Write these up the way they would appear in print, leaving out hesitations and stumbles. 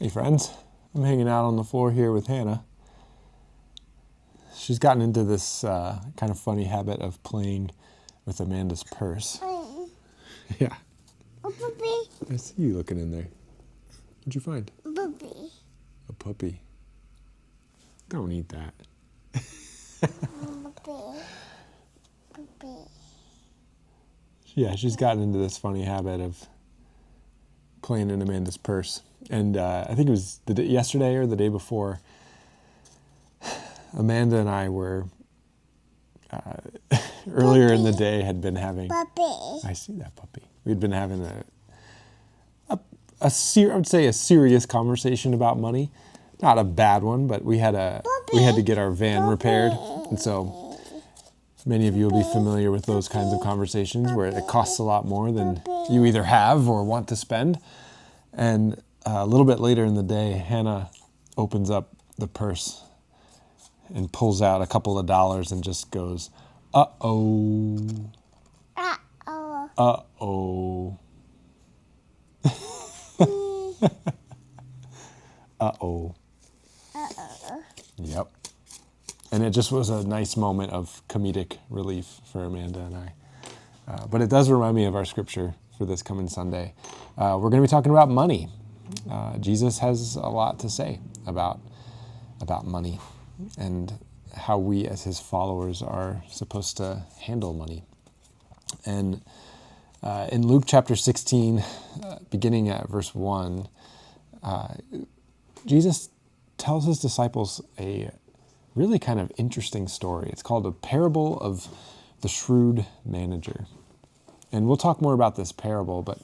Hey friends, I'm hanging out on the floor here with Hannah. She's gotten into this kind of funny habit of playing with Amanda's purse. Yeah. A puppy. I see you looking in there. What'd you find? A puppy. A puppy. Don't eat that. Puppy. Puppy. Yeah, she's gotten into this funny habit of playing in Amanda's purse. And I think it was yesterday or the day before, Amanda and I were, earlier in the day, had been having... Puppy. I see that puppy. We'd been having I would say a serious conversation about money. Not a bad one, but we had to get our van repaired. And so many of you will be familiar with those kinds of conversations where it costs a lot more than you either have or want to spend. And a little bit later in the day, Hannah opens up the purse and pulls out a couple of dollars and just goes, uh-oh. Uh-oh. Uh-oh. Uh-oh. Uh-oh. Yep. And it just was a nice moment of comedic relief for Amanda and I. But it does remind me of our scripture for this coming Sunday. We're going to be talking about money. Jesus has a lot to say about money and how we as his followers are supposed to handle money. And in Luke chapter 16, beginning at verse 1, Jesus tells his disciples a really kind of interesting story. It's called a parable of the shrewd manager. And we'll talk more about this parable, but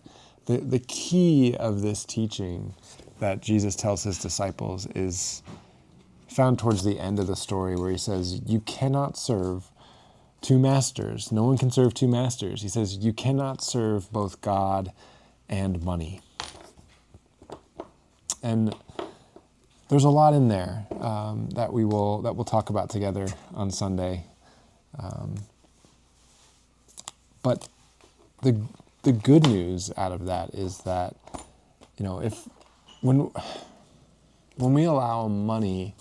the key of this teaching that Jesus tells his disciples is found towards the end of the story, where he says, you cannot serve two masters. No one can serve two masters. He says, you cannot serve both God and money. And there's a lot in there that we'll talk about together on Sunday. But the good news out of that is that, when we allow money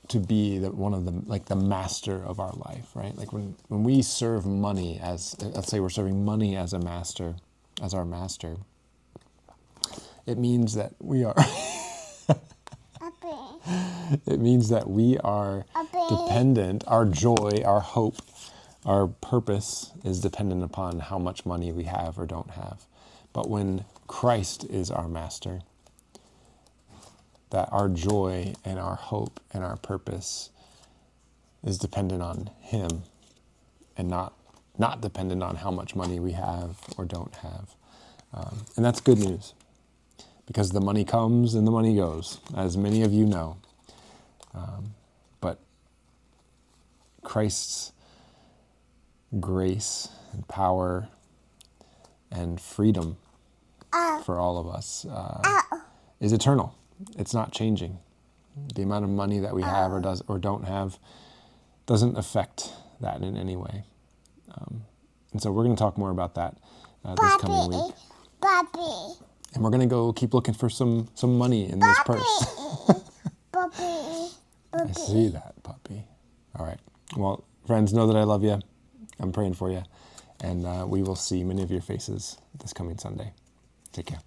to be the master of our life, right? Like when we serve money as, let's say we're serving money as our master, it means that we are it means that we are dependent. Our joy, our hope, our purpose is dependent upon how much money we have or don't have. But when Christ is our master, that our joy and our hope and our purpose is dependent on him and not dependent on how much money we have or don't have. And that's good news, because the money comes and the money goes, as many of you know. But Christ's grace and power and freedom for all of us is eternal. It's not changing. The amount of money that we have or don't have doesn't affect that in any way. And so we're going to talk more about that this coming week. Puppy. And we're going to go keep looking for some money in this purse. Puppy. I see that, puppy. All right. Well, friends, know that I love you. I'm praying for you. And we will see many of your faces this coming Sunday. Take care.